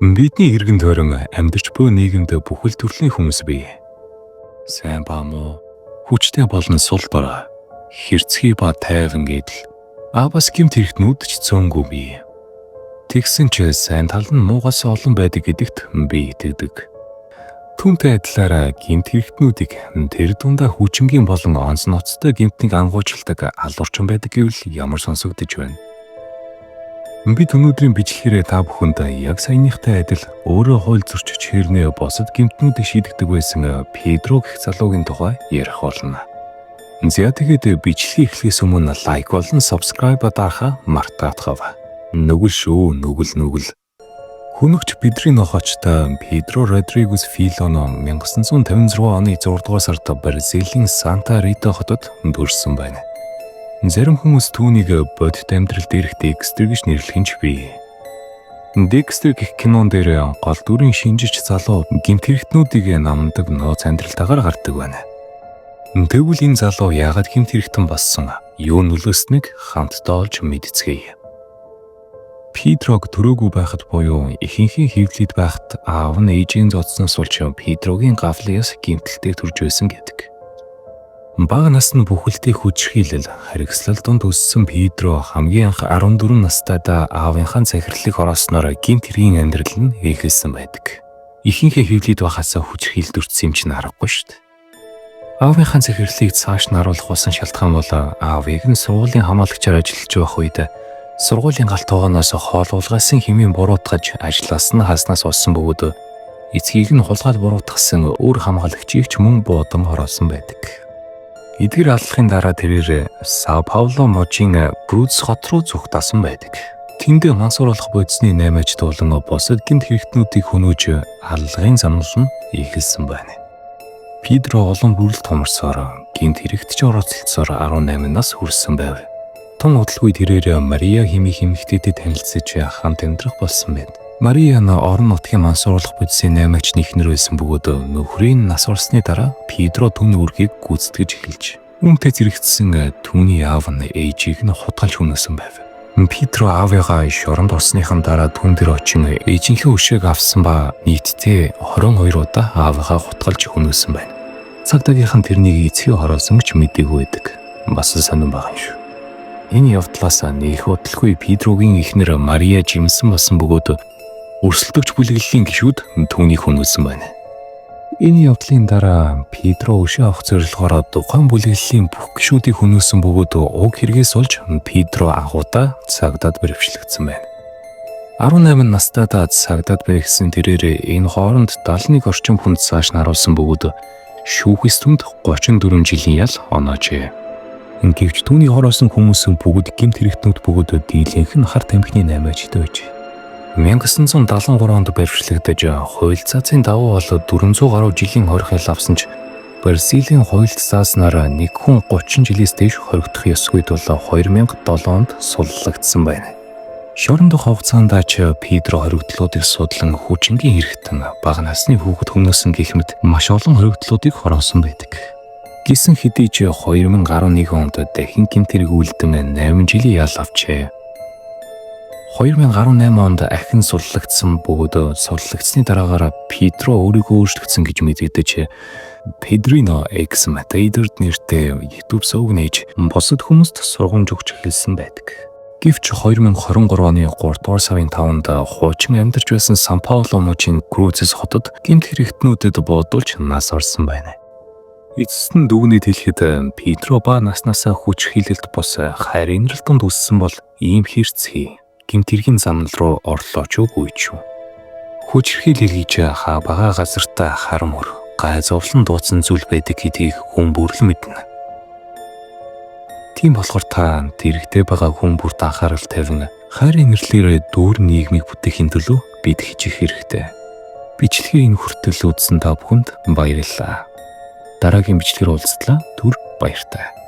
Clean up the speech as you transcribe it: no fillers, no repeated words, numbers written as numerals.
Бидний иргэн тойрон амьдарч буй нийгэмд бүхэл төрлийн хүмүүс бий. Сайн ба муу, хүчтэй болон сул дорой, хэрцгий ба тайван гэдэл бас гэмт хэрэгтнүүд ч цөөнгүй бий. Тэгсэн ч сайн тал нь муугаас олон байдаг гэдэгт би итгэдэг. Түүнтэй адилаараа гэмт хэрэгтнүүдийг тэр дундаа хүчингийн болон онц ноцтой гэмтнийг ангуучилдаг алуурчин байдаг гэвэл ямар сонсогдож байна. Бид өнөөдрийн бичлэгээр та бүхэнд яг саяныхтай адил өөрөө хууль зөрчиж хэрнээ босод гэмтнүүдийг шийдэгдэг байсан Педро гэх залуугийн тухай ярих болно. За тэгээд бичлэгийг эхлэхээс өмнө лайк болон subscribe дарахаа мартаадахав. Нүгэл. Хүнөгч Педрийн нохочтой Педро Родригес Филоно 1956 оны 6 дугаар сард Бразилийн Санта Рита хотод төрсөн байна. Зарим хүмүүс түүнийг бодит амьдрал дээрх Декстер гэж нэрлэх нь ч бий. Декстер гэх кинон дээр гол дүрийн шинжич залуу гэмт хэрэгтнүүдийг намдаг нууц амьдралтайгаар гардаг байна. Тэгвэл энэ залуу яагаад гэмт хэрэгтэн болсон? Юу нөлөөснөг хамтдаа олж мэдцгээе. Педрог төрөөгүй байхад буюу ихэнхийн хөвлөд байхад аав нь ээжийн зодсноос болж Педрогийн гавлиас гэмтэлтэй төрж байсан гэдэг. Бага насны бүхэлдээ хүчрхийлэл, харгислал донд өссөн Педро хамгийн анх 14 настайдаа аавынхаа захирлыг ороосноор гэмт хэргийн амьдрал нь эхэлсэн байдаг. Ихэнхээ хөвлөд байхаас хүчрхийлдөрсөн юм чинь аргагүй шүү дээ. Аавынхаа захирлыг цааш нь харуулах болсон шалтгаан бол аавыг нь сургуулийн хамгаалагчаар ажиллаж байх үед сургуулийн галт тогооноос хоолуулгасан хэмээн буруутгаж ажлаас нь хаснаас олсон бөгөөд эцгийг нь хулгайлж буруутгасан өөр хамгаалагчийг ч мөн буудан ороосон байдаг. Эдгээр аллахын дараа тэрээр Сао Пауло мужийн Брүүц хот руу зүгтаасан байдаг. Тэнд мансууруулах бодисны 8-аж туулан босод гэмт хэрэгтнүүдийг хөнөөж аллагын замнал нь эхэлсэн байна. Педро олон бүрэлд томорсоор гэмт хэрэгтч орооцолцоор 18 нас хүрсэн байв. Том удалгүй тэрээр Мария хэмээх эмэгтэйтэй танилцж хамт амьдрах болсон байна. Мария нь орон нутгийн мансууруулах бодисын 8-аж нэхнэр байсан бөгөөд нөхрийн нас орсны дараа Педро түүний үргийг гүйцэтгэж эхэлж үүнтэй зэрэгцсэн түүний аав нь ээжийг нь хутгалж хөнөөсөн байв. Педро аавыгаа шоронд орсныхан дараа түн дээр очин ээжийнхээ өшөөг авсан ба нийтдээ 22 удаа аавыгаа хутгалж хөнөөсөн байна. Цагдаагийнхан тэрнийг эцгээ хороосон гэж мэдээгүй байдаг. Бас сонирн байгаа юм шүү. Энэ явдлаас нэх удалгүй Педрогийн эхнэр Мария жимсэн болсон бөгөөд өрсөлдөгч бүлэглэлийн гишүүд түүнийг хөнөөсөн байна. Энэ явдлын дараа Педро өшөө авах зорилгоор тухайн бүлэглэлийн бүх гишүүдийг хөнөөсөн бөгөөд уг хэрэгээс олж Педро агуудаа цагдаад бэрхшээлгдсэн байна. 18 настайдаа цагдаад бэрхсэн тэрээр энэ хооронд 71 орчим хүнд цааш нь харуулсан бөгөөд шүүхээс түнд 34 жилийн ял оноожээ. Гэвч түүний хороосон хүмүүс бүгд гэмт хэрэгтнүүд бөгөөд дийлэнх нь харт амхны 8-ажтай байж 1973 онд баривчлагдаж хууль цаазын давуу бол 400 гаруй жилийн хорих ял авсан ч Бразилийн хуульд зааснаар нэг хүн 30 жилээс дээш хоригдох ёсгүй тул 2007 онд суллагдсан байна. Шорондох хугацаанд ч Педро хоригдлуудыг судлан хүчингийн хэрэгтэн бага насны хүүхэд хөнөөсөн гэх мэт маш олон хоригдлуудыг хороосон байдаг. Гисэн хэдий ч 2011 онд дахин гэмт хэрэг үлдэн 8 жилийн ял авчээ. 2018 онд ахин суллагдсан бөгөөд суллагдсны дараагаар Педро өөрийгөө өөрчлөгдсөн гэж мэдэгдэж Pedrino X Matador нэртэй YouTube сувг нээж босод хүмүүст сургамж өгч эхэлсэн байдаг. Гэвч 2023 оны 3 дугаар сарын 5-нд хуучин амьдарч байсан Сан Пауло мужийн Крузес хотод гэмт хэрэгтнүүдэд буудуулж нас орсон байна. Эцэст нь дүгнэд хэлэхэд Педро ба наснасаа хүч хилэлт бос хайр инрэлтэнд үссэн бол ийм хэрцгий гэмт хэргийн замнал руу орлооч үгүй ч юм. Хүчрхийлэл хийж хаа бага газартаа харам хөр гай зовлон дууцсан зүйл байдаг гэдгийг хүн бүрл мэднэ. Тийм болохоор та дэрэгдээ байгаа хүн бүрт анхаарал тавин хайр инэрлэлээр дүүр нийгмийг бүтээхийн төлөө бид хичээх хэрэгтэй. Бичлэгийн энэ хүртэл үзсэн та бүхэнд баярлалаа. Дараагийн бичлэгээр уулзтлаа. Түр баяртай.